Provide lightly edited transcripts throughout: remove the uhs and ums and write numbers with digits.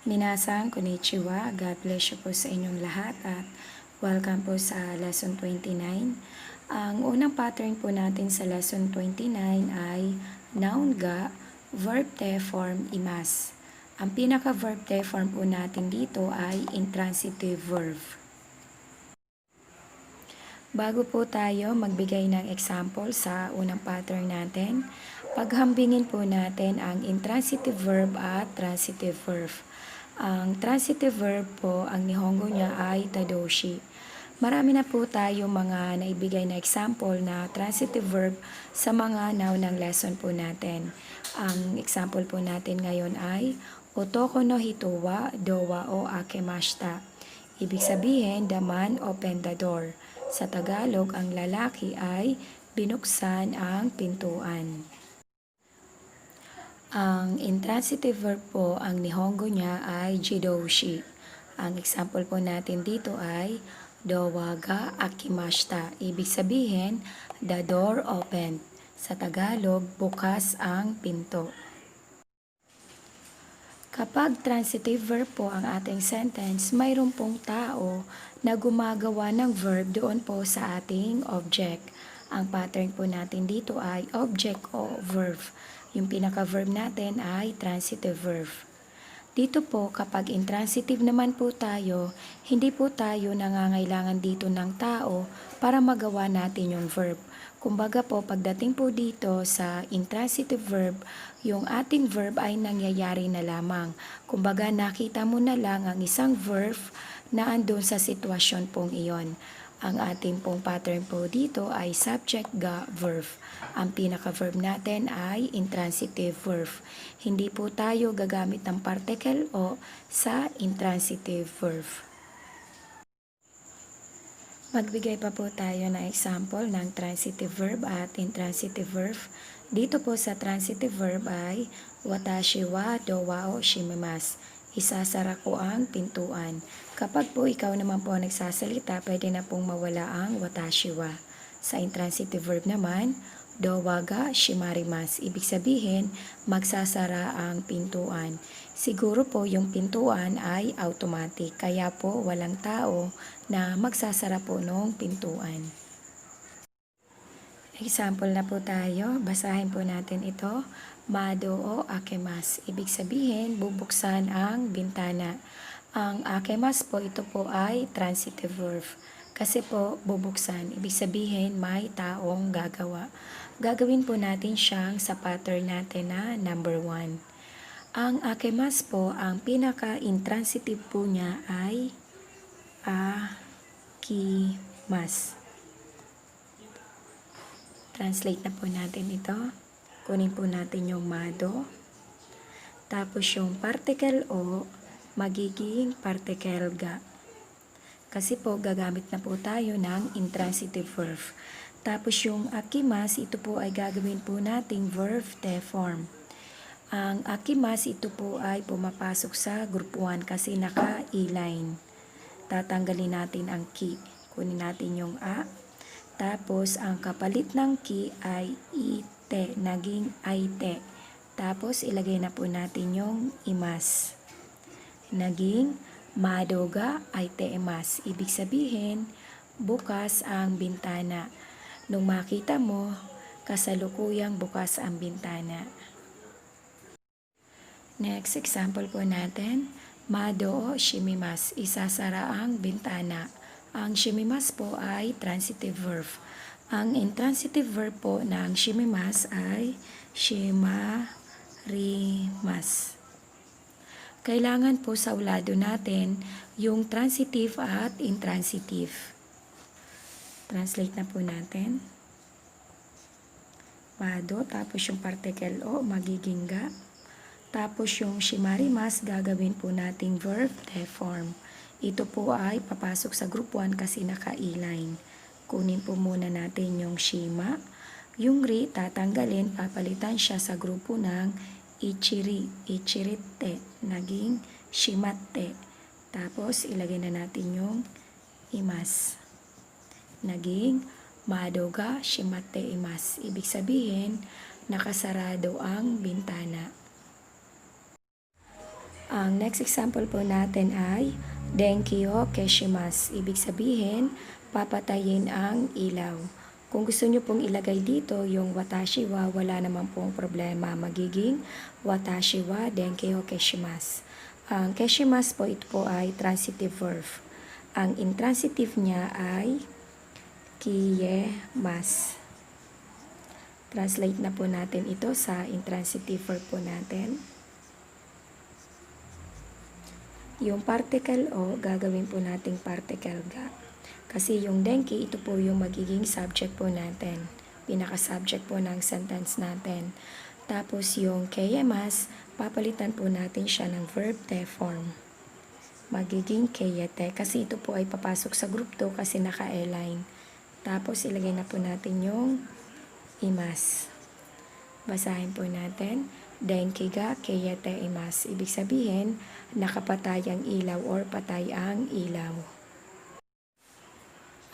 Minasan, konnichiwa. God bless you po sa inyong lahat at welcome po sa Lesson 29. Ang unang pattern po natin sa Lesson 29 ay noun ga, verb te form imas. Ang pinaka-verb te form po natin dito ay intransitive verb. Bago po tayo magbigay ng example sa unang pattern natin, paghambingin po natin ang intransitive verb at transitive verb. Ang transitive verb po, ang Nihongo niya ay tadoshi. Marami na po tayo mga naibigay na example na transitive verb sa mga naunang lesson po natin. Ang example po natin ngayon ay Otoko no hito wa dowa o akemashita. Ibig sabihin, the man opened the door. Sa Tagalog, ang lalaki ay binuksan ang pintuan. Ang intransitive verb po, ang Nihongo niya ay jidoshi. Ang example po natin dito ay dowa ga akimashita. Ibig sabihin, the door opened. Sa Tagalog, bukas ang pinto. Kapag transitive verb po ang ating sentence, mayroon pong tao na gumagawa ng verb doon po sa ating object. Ang pattern po natin dito ay object o verb. Yung pinaka-verb natin ay transitive verb. Dito po, kapag intransitive naman po tayo, hindi po tayo nangangailangan dito ng tao para magawa natin yung verb. Kumbaga po, pagdating po dito sa intransitive verb, yung ating verb ay nangyayari na lamang. Kumbaga, nakita mo na lang ang isang verb na andun sa sitwasyon pong iyon. Ang ating pong pattern po dito ay subject ga verb. Ang pinaka-verb natin ay intransitive verb. Hindi po tayo gagamit ng particle o sa intransitive verb. Magbigay pa po tayo ng example ng transitive verb at intransitive verb. Dito po sa transitive verb ay watashi wa dowa o shimimasu. Isasara ko ang pintuan. Kapag po ikaw naman po nagsasalita, pwede na pong mawala ang watashi wa. Sa intransitive verb naman, dowa ga shimarimasu. Ibig sabihin, magsasara ang pintuan. Siguro po yung pintuan ay automatic, kaya po walang tao na magsasara po ng pintuan. Example na po tayo, basahin po natin ito. Mado o akemasu. Ibig sabihin, bubuksan ang bintana. Ang akemasu po, ito po ay transitive verb. Kasi po, bubuksan. Ibig sabihin, may taong gagawa. Gagawin po natin siyang sa pattern natin na number 1. Ang akemasu po, ang pinaka-intransitive po niya ay akimasu. Translate na po natin ito. Kunin po natin yung mado. Tapos yung particle o, magiging particle ga. Kasi po, gagamit na po tayo ng intransitive verb. Tapos yung akimasu, ito po ay gagawin po nating verb te form. Ang akimasu, ito po ay pumapasok sa group 1 kasi naka-e-line. Tatanggalin natin ang ki. Kunin natin yung a. Tapos, ang kapalit ng ki ay ite, naging aite. Tapos, ilagay na po natin yung imas. Naging madoga aite imas. Ibig sabihin, bukas ang bintana. Nung makita mo, kasalukuyang bukas ang bintana. Next example po natin, mado o shimimasu. Isasara ang bintana. Ang shimimasu po ay transitive verb. Ang intransitive verb po ng shimimasu ay shimarimasu. Kailangan po sa ulado natin yung transitive at intransitive. Translate na po natin. Mado, tapos yung particle o, magiging ga. Tapos yung shimarimasu, gagawin po nating verb te form. Ito po ay papasok sa group 1 kasi naka-e-line. Kunin po muna natin yung shima. Yung ri, tatanggalin, papalitan siya sa grupo ng ichiri. Ichirite, naging shimate. Tapos, ilagay na natin yung imas. Naging madoga shimate imas. Ibig sabihin, nakasarado ang bintana. Ang next example po natin ay Denki o Keshimas. Ibig sabihin, papatayin ang ilaw. Kung gusto nyo pong ilagay dito yung watashi wa, wala naman pong problema. Magiging watashi wa denki o Keshimas. Ang Keshimas po, ito po ay transitive verb. Ang intransitive niya ay kiyemas. Translate na po natin ito sa intransitive verb po natin. Yung particle o, gagawin po nating particle ga. Kasi yung denki, ito po yung magiging subject po natin. Pinaka-subject po ng sentence natin. Tapos yung keyemas, papalitan po natin siya ng verb te form. Magiging keyete kasi ito po ay papasok sa group 2 kasi naka-align. Tapos ilagay na po natin yung imas. Basahin po natin. Denki ga keyete imas. Ibig sabihin, nakapatay ang ilaw or patay ang ilaw.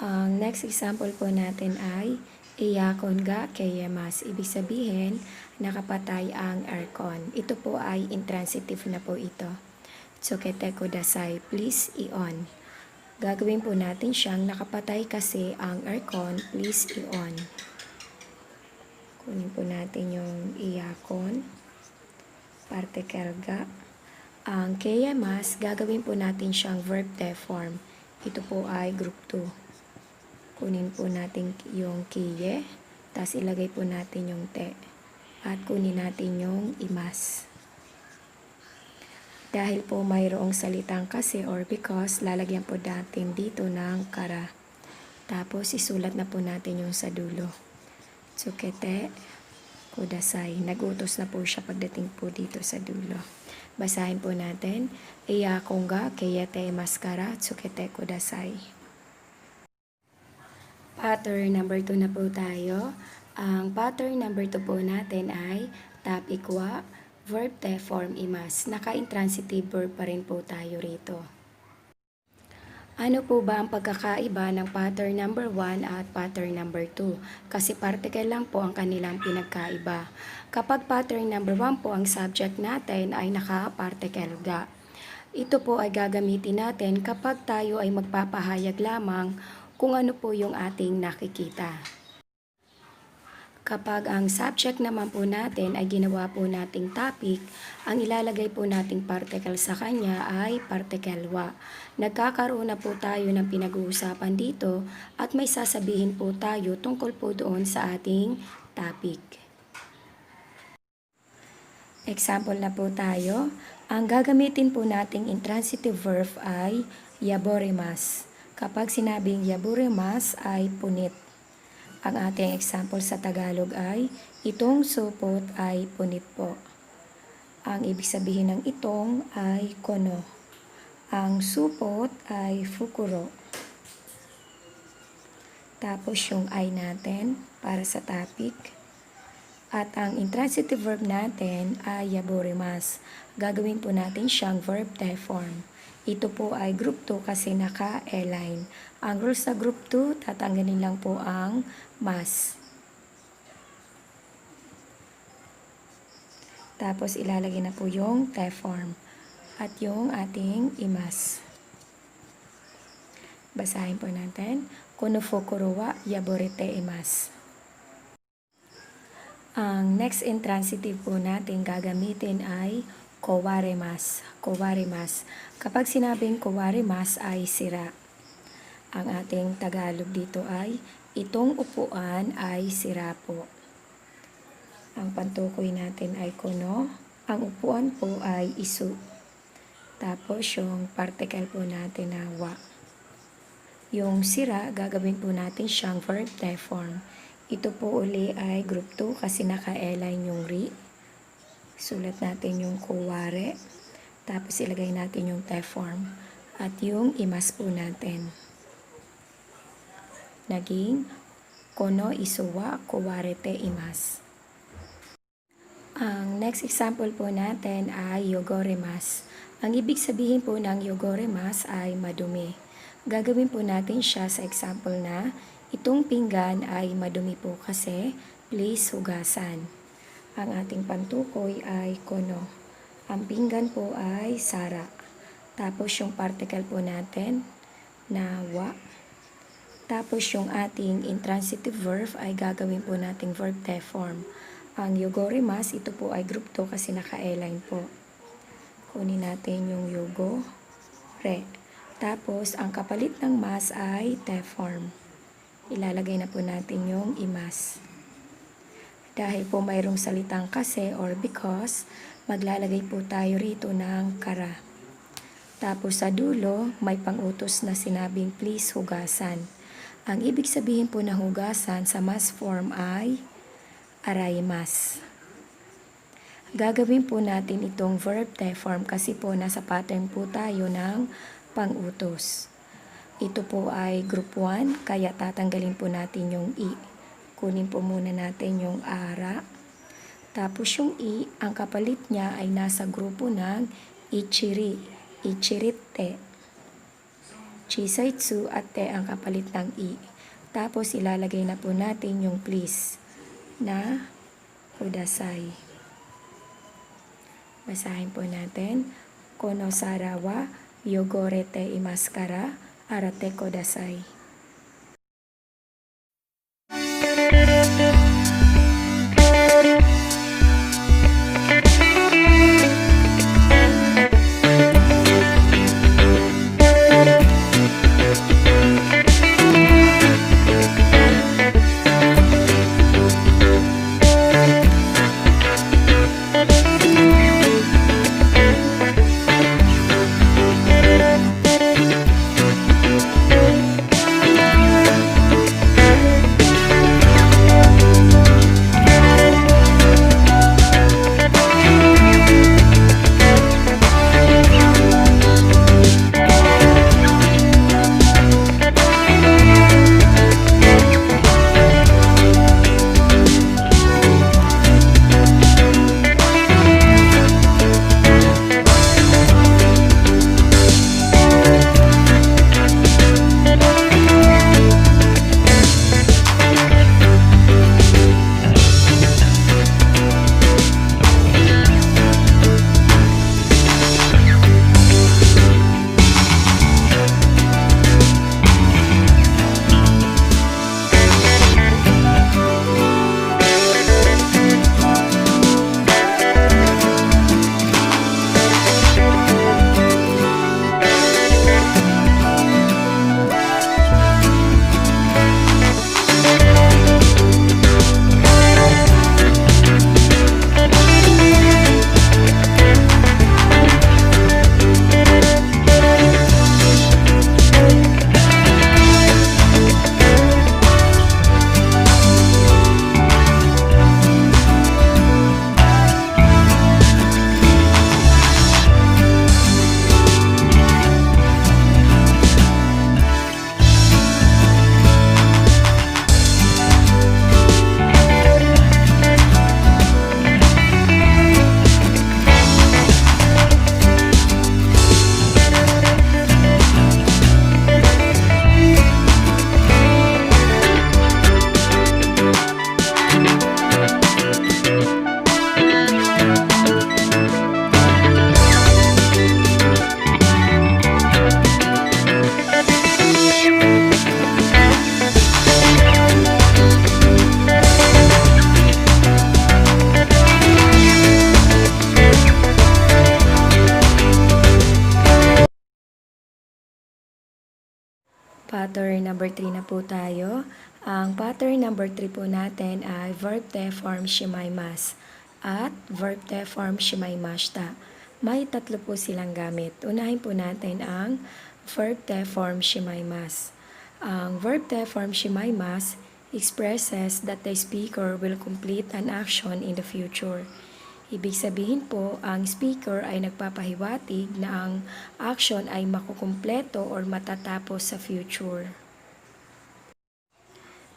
Ang next example po natin ay iyakon ga keyemas. Ibig sabihin, nakapatay ang aircon. Ito po ay intransitive na po ito. Tsukete kudasai, please i-on. Gagawin po natin siyang nakapatay kasi ang aircon, please i-on. Kunin po natin yung iyakon. Particle ga. Ang keyemas, gagawin po natin siyang verb te form. Ito po ay group 2. Kunin po natin yung kiye, tapos ilagay po natin yung te. At kunin natin yung imas. Dahil po mayroong salitang kasi or because, lalagyan po natin dito ng kara. Tapos isulat na po natin yung sa dulo. Tsukete kudasai. Nagutos na po siya pagdating po dito sa dulo. Basahin po natin. Iyakon ga keyete maskara tsukete kudasai. Pattern number 2 na po tayo. Ang pattern number 2 po natin ay topic wa, verb te form imas. Naka-intransitive verb pa rin po tayo rito. Ano po ba ang pagkakaiba ng pattern number 1 at pattern number 2? Kasi particle lang po ang kanilang pinagkaiba. Kapag pattern number 1 po ang subject natin ay naka-particle ga. Ito po ay gagamitin natin kapag tayo ay magpapahayag lamang kung ano po yung ating nakikita. Kapag ang subject naman po natin ay ginawa po nating topic, ang ilalagay po nating particle sa kanya ay particle wa. Nagkakaroon na po tayo ng pinag-uusapan dito at may sasabihin po tayo tungkol po doon sa ating topic. Example na po tayo. Ang gagamitin po nating intransitive verb ay yaborimas. Kapag sinabing yaborimas ay punit. Ang ating example sa Tagalog ay, itong supot ay punit po. Ang ibig sabihin ng itong ay kono. Ang supot ay fukuro. Tapos yung ay natin para sa topic. At ang intransitive verb natin ay yaborimas. Gagawin po natin siyang verb te form. Ito po ay group 2 kasi naka-align. Ang rules sa group 2, tatanggalin lang po ang mas. Tapos ilalagay na po yung te form at yung ating imas. Basahin po natin. Kono fukuro wa yaborite imas. Ang next intransitive po natin gagamitin ay kowarimas. Kowarimas. Kapag sinabing kowarimas ay sira. Ang ating Tagalog dito ay, itong upuan ay sira po. Ang pantukoy natin ay kono. Ang upuan po ay isu. Tapos yung particle po natin na wa. Yung sira, gagawin po natin siyang verb te form. Ito po uli ay group 2 kasi naka-align yung ri. Sulat natin yung kuware. Tapos ilagay natin yung te form. At yung imas po natin. Naging kono isuwa kuwarete imas. Ang next example po natin ay yogorimas. Ang ibig sabihin po ng yogorimas ay madumi. Gagawin po natin siya sa example na itong pinggan ay madumi po kasi please hugasan. Ang ating pantukoy ay kono. Ang pinggan po ay sara. Tapos yung particle po natin na wa. Tapos yung ating intransitive verb ay gagawin po nating verb te form. Ang yogorimas, ito po ay group 2 kasi naka-align po. Kunin natin yung yogo, re. Tapos, ang kapalit ng mas ay te form. Ilalagay na po natin yung imas. Dahil po mayroong salitang kasi or because, maglalagay po tayo rito ng kara. Tapos sa dulo, may pangutos na sinabing please hugasan. Ang ibig sabihin po na hugasan sa mas form ay araymas. Gagawin po natin itong verb te form kasi po nasa pattern po tayo ng pangutos. Ito po ay group 1, kaya tatanggalin po natin yung i. Kunin po muna natin yung ara. Tapos yung i, ang kapalit niya ay nasa grupo ng ichiri, ichirite. Chisaitsu at te ang kapalit ng i. Tapos ilalagay na po natin yung please na kudasai. Basahin po natin. Kono sara wa yogorete imaskara arate kudasai. Pattern number 3 na po tayo. Ang pattern number 3 po natin ay verb te form shimaimasu at verb te form shimaimashita. May tatlo po silang gamit. Unahin po natin ang verb te form shimaimasu. Ang verb te form shimaimasu expresses that the speaker will complete an action in the future. Ibig sabihin po, ang speaker ay nagpapahiwatig na ang action ay makukumpleto or matatapos sa future.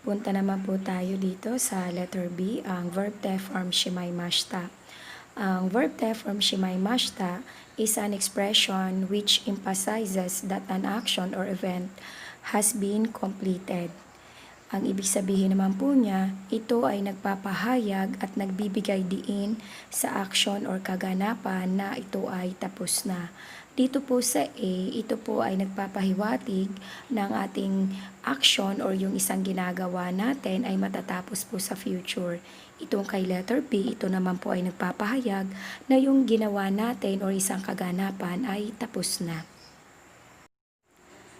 Punta naman po tayo dito sa letter B, ang verb te form shimaimashita. Ang verb te form shimaimashita is an expression which emphasizes that an action or event has been completed. Ang ibig sabihin naman po niya, ito ay nagpapahayag at nagbibigay diin sa action or kaganapan na ito ay tapos na. Dito po sa A, ito po ay nagpapahiwatig ng ating action or yung isang ginagawa natin ay matatapos po sa future. Itong kay letter B, ito naman po ay nagpapahayag na yung ginawa natin or isang kaganapan ay tapos na.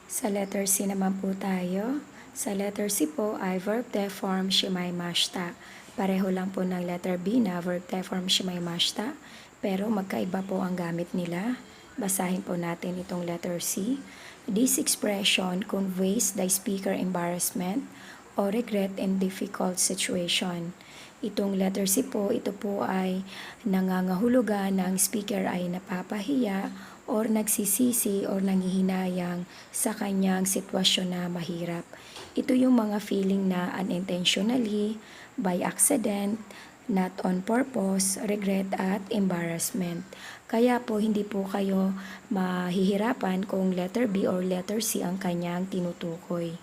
Sa letter C naman po tayo. Sa letter C po ay verb def form shimaimashita. Pareho lang po ng letter B na verb def form shimaimashita, pero magkaiba po ang gamit nila. Basahin po natin itong letter C. This expression conveys the speaker embarrassment or regret in difficult situation. Itong letter C po, ito po ay nangangahulugan ng speaker ay napapahiya or nagsisisi or nangihinayang sa kanyang sitwasyon na mahirap. Ito yung mga feeling na unintentionally, by accident, not on purpose, regret at embarrassment. Kaya po hindi po kayo mahihirapan kung letter B or letter C ang kanyang tinutukoy.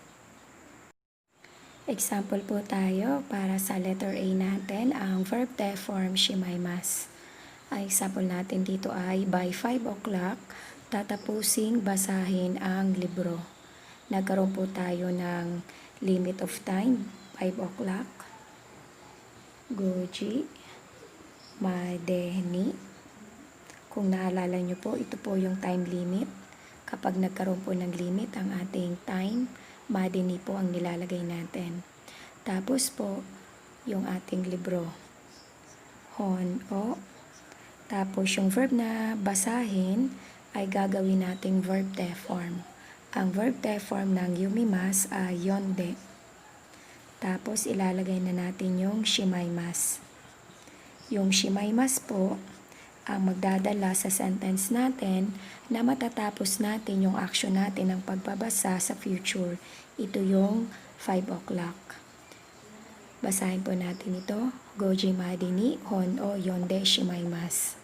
Example po tayo para sa letter A natin, ang verb def form shimaimasu. Ang example natin dito ay by 5 o'clock, tatapusing basahin ang libro. Nagkaroon po tayo ng limit of time, 5 o'clock. Goji, madeni. Kung naalala nyo po, ito po yung time limit. Kapag nagkaroon po ng limit ang ating time, madeni po ang nilalagay natin. Tapos po, yung ating libro. Hon o. Tapos yung verb na basahin ay gagawin nating verb def form. Ang verb def form ng yumimasu ay yonde. Tapos ilalagay na natin yung shimaimasu. Yung shimaimasu po ang magdadala sa sentence natin na matatapos natin yung action natin ng pagbabasa sa future. Ito yung 5 o'clock. Basahin po natin ito. Goji madini hon o yonde shimaimasu.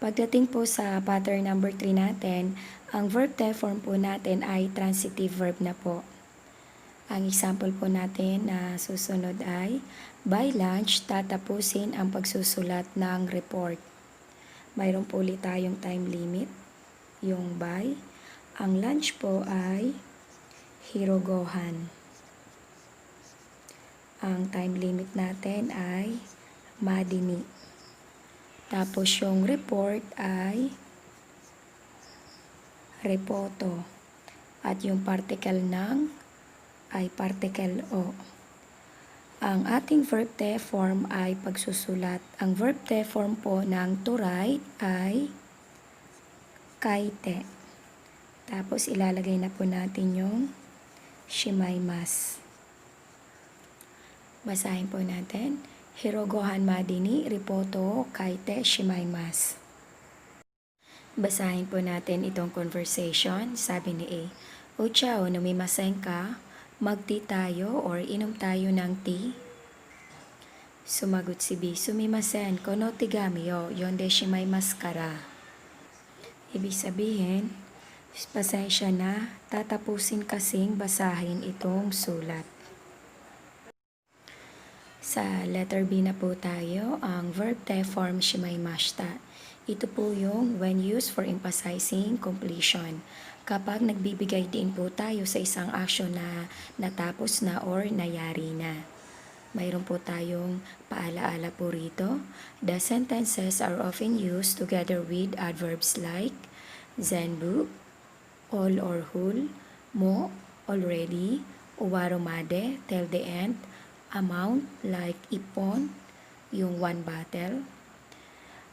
Pagdating po sa pattern number 3 natin, ang verb def form po natin ay transitive verb na po. Ang example po natin na susunod ay, by lunch, tatapusin ang pagsusulat ng report. Mayroon po ulit tayong time limit, yung by. Ang lunch po ay hirogohan. Ang time limit natin ay madini. Tapos yung report ay repoto. At yung particle ng ay particle o. Ang ating verb def form ay pagsusulat. Ang verb def form po ng to write ay kaite. Tapos ilalagay na po natin yung shimaimasu. Basahin po natin. Hirogohan madini ripoto kaite shimaimasu. Basahin po natin itong conversation. Sabi ni A, "Ochao, namimasen ka? Mag-tea tayo or inom tayo ng tea?" Sumagot si B, "Sumimasen, kono tigami yo yonde shimaimasu kara." Ibig sabihin, pasensya na, tatapusin kasing basahin itong sulat. Sa letter B na po tayo, ang verb def form shimaimashita. Ito po yung when used for emphasizing completion. Kapag nagbibigay din po tayo sa isang action na natapos na or nayari na. Mayroon po tayong paalaala po rito. The sentences are often used together with adverbs like zenbu, all or whole, mo, already, uwaromade, till the end, amount like ipon, yung one bottle.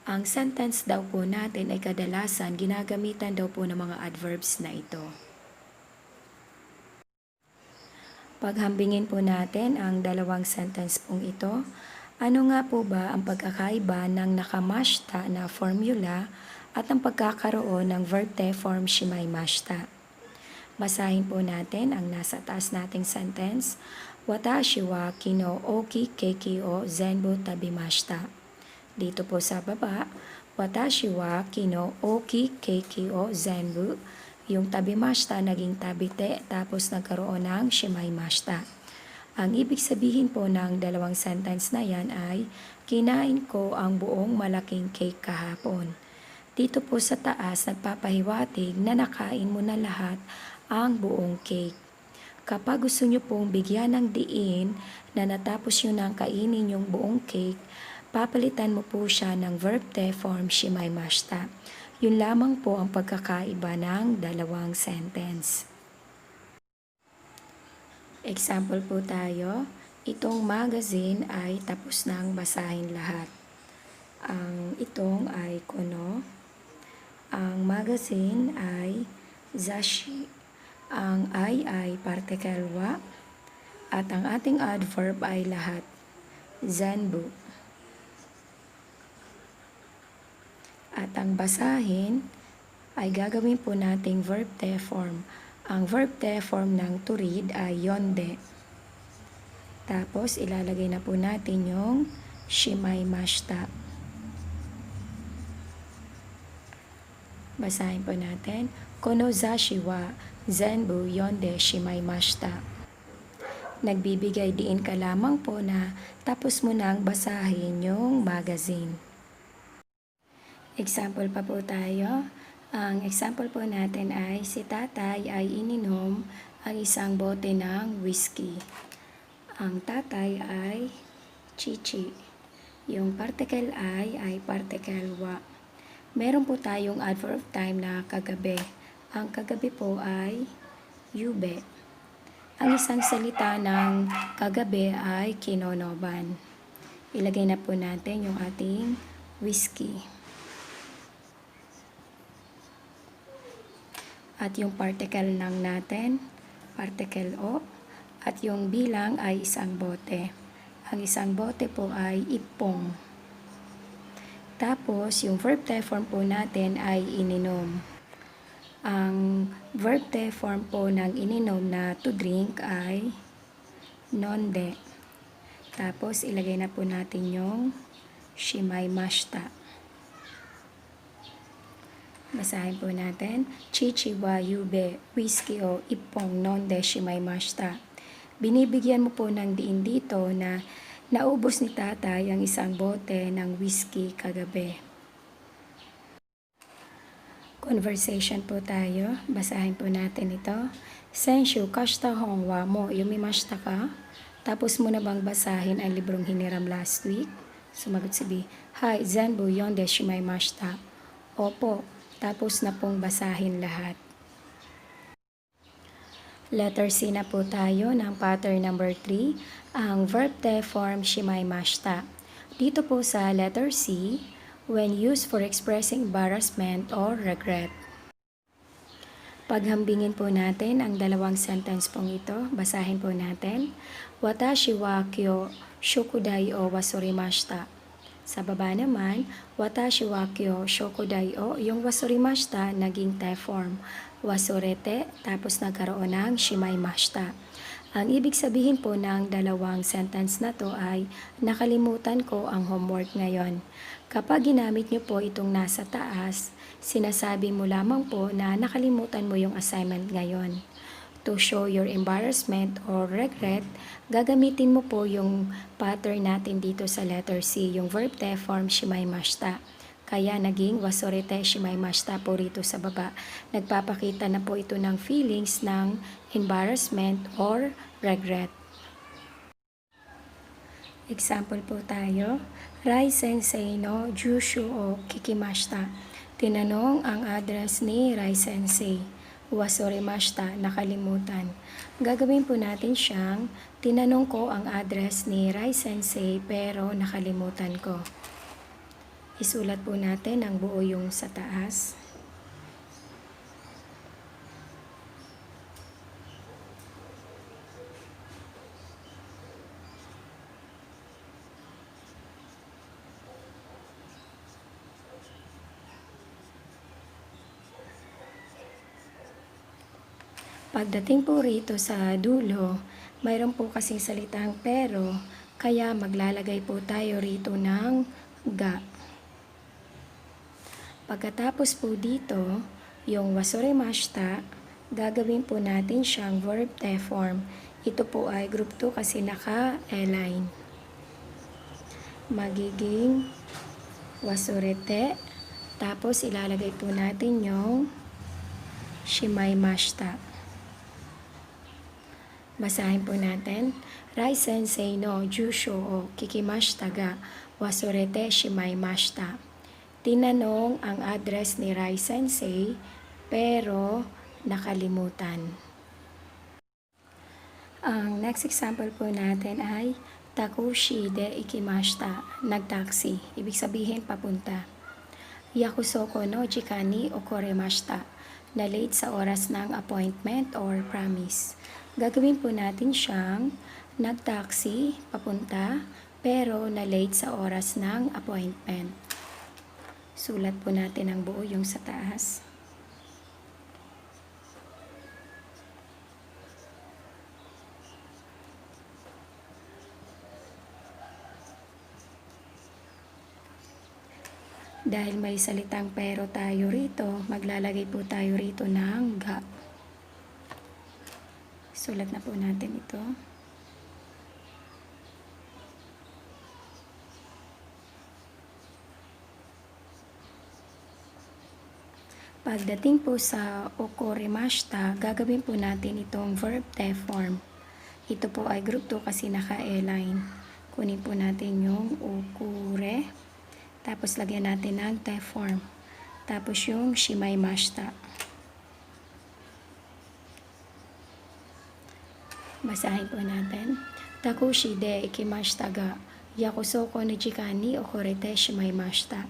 Ang sentence daw po natin ay kadalasan ginagamitan daw po ng mga adverbs na ito. Paghambingin po natin ang dalawang sentence pong ito. Ano nga po ba ang pagkakaiba ng nakamashita na formula at ang pagkakaroon ng verb def form shimaimashita? Basahin po natin ang nasa taas nating sentence. Watashi wa kino oki keiki o zenbu tabimashita. Dito po sa baba, watashi wa kino oki keiki o zenbu Yung tabimashita naging tabite tapos nagkaroon ng shimaimashita. Ang ibig sabihin po ng dalawang sentence na yan ay, kinain ko ang buong malaking cake kahapon. Dito po sa taas, nagpapahiwatig na nakain mo na lahat ang buong cake. Kapag gusto nyo pong bigyan ng diin na natapos nyo nang kainin yung buong cake, papalitan mo po siya ng verb te form shimaimashita. Yun lamang po ang pagkakaiba ng dalawang sentence. Example po tayo, itong magazine ay tapos nang basahin lahat. Ang itong ay kono, ang magazine ay zashi, ang ay particle wa, at ang ating adverb ay lahat, zenbu. At ang basahin ay gagawin po nating verb te form. Ang verb te form ng to read ay yonde. Tapos ilalagay na po natin yung shimaimashita. Basahin po natin. Kono zashi wa zenbu yonde shimaimashita. Nagbibigay diin ka lamang po na tapos mo nang basahin yung magazine. Example pa po tayo. Ang example po natin ay si tatay ay ininom ang isang bote ng whiskey. Ang tatay ay chichi. Yung particle ay particle wa. Meron po tayong adverb of time na kagabi. Ang kagabi po ay yube. Ang isang salita ng kagabi ay kinonoban. Ilagay na po natin yung ating whiskey. At yung particle ng natin, particle o, at yung bilang ay isang bote. Ang isang bote po ay ipong. Tapos, yung verb te form po natin ay ininom. Ang verb te form po ng ininom na to drink ay nonde. Tapos, ilagay na po natin yung shimaimashita. Basahin po natin. Chichi wa yube whiskey o ipong nonde shimaimashita. Binibigyan mo po ng diin dito na naubos ni tatay ang isang bote ng whiskey kagabi. Conversation po tayo. Basahin po natin ito. Senshu kashita hong wa mo yumimashita ka? Tapos mo na bang basahin ang librong hiniram last week? Sumagot si B. Hi, zenbu yonde shimaimashita. Opo. Tapos na pong basahin lahat. Letter C na po tayo ng pattern number 3, ang verb te form shimaimashita. Dito po sa letter C, when used for expressing embarrassment or regret. Paghambingin po natin ang dalawang sentence pong ito. Basahin po natin. Watashi wa kyo shokudai o wasurimashita. Sa baba naman, watashi wa kyo shokodai o, yung wasurimashita naging te form. Wasurete, tapos nagkaroon ng shimaimashita. Ang ibig sabihin po ng dalawang sentence na to ay, nakalimutan ko ang homework ngayon. Kapag ginamit nyo po itong nasa taas, sinasabi mo lamang po na nakalimutan mo yung assignment ngayon. To show your embarrassment or regret, gagamitin mo po yung pattern natin dito sa letter C, yung verb te form shimaimashita. Kaya naging wasurete shimaimashita po rito sa baba. Nagpapakita na po ito ng feelings ng embarrassment or regret. Example po tayo. Rai sensei no jushu o kikimashita. Tinanong ang address ni Rai sensei. Wasurimashita, nakalimutan. Gagawin po natin siyang, tinanong ko ang address ni Rai sensei pero nakalimutan ko. Isulat po natin ang buo yung sa taas. Pagdating po rito sa dulo, mayroon po kasing salitang pero, kaya maglalagay po tayo rito ng ga. Pagkatapos po dito, Yung wasoremashita, gagawin po natin siyang verb te form. Ito po ay group 2 kasi naka-align. Magiging wasorete, tapos ilalagay po natin yung shimaimashita. Basahin po natin. Rai sensei no jusho o kikimashita ga wasorete shimaimashita. Tinanong ang address ni Rai sensei pero nakalimutan. Ang next example po natin ay takushi de ikimashita, nagtaksi. Ibig sabihin papunta. Yakusoko no jikani okoremashita, na late sa oras ng appointment or promise. Gagawin po natin siyang nagtaksi, papunta, pero na late sa oras ng appointment. Sulat po natin ang buo yung sa taas. Dahil may salitang pero tayo rito, maglalagay po tayo rito ng ga. Sulat na po natin ito. Pagdating po sa okoremashita, gagawin po natin itong verb te form. Ito po ay group 2 kasi naka-align. Kunin po natin yung okure, tapos lagyan natin ng te form. Tapos yung shimaimashita. Basahin po natin. Takushi de ikimashita ga yakusoko no jikani okorete shimaimashita.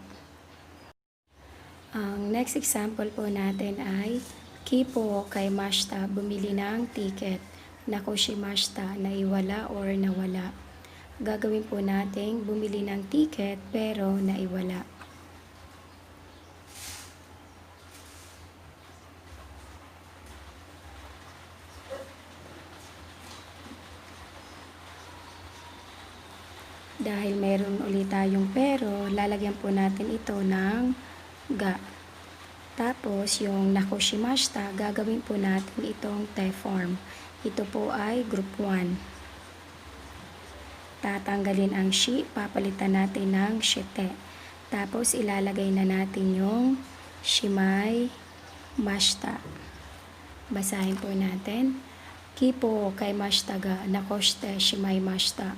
Ang next example po natin ay kipo kaimashita, bumili ng ticket. Nakushimashita, naiwala or nawala. Gagawin po natin bumili ng ticket pero naiwala. Dahil meron ulit tayong pero, lalagyan po natin ito ng ga. Tapos, yung nakushimashita, gagawin po natin itong te form. Ito po ay group 1. Tatanggalin ang shi, papalitan natin ng shite. Tapos, ilalagay na natin yung shimaimashita. Basahin po natin. Kipo kaimashita ga nakoshite shimaimashita.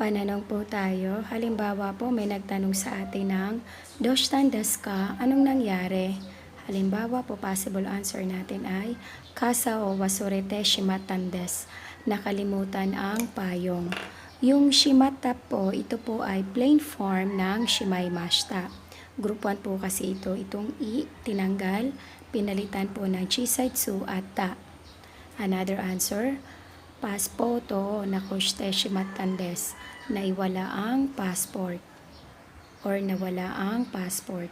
Pananong po tayo. Halimbawa po, may nagtanong sa atin ng "Doshtan desu ka?" Anong nangyari? Halimbawa po, possible answer natin ay "Kasa o wasorete shimatan desu." Nakalimutan ang payong. Yung shimata po, ito po ay plain form ng shimaimashita. Group 1 po kasi ito. Itong i, tinanggal, pinalitan po ng chisaitsu at ta. Another answer, paspoto nakushite shimatan desu. Naiwala ang passport or nawala ang passport.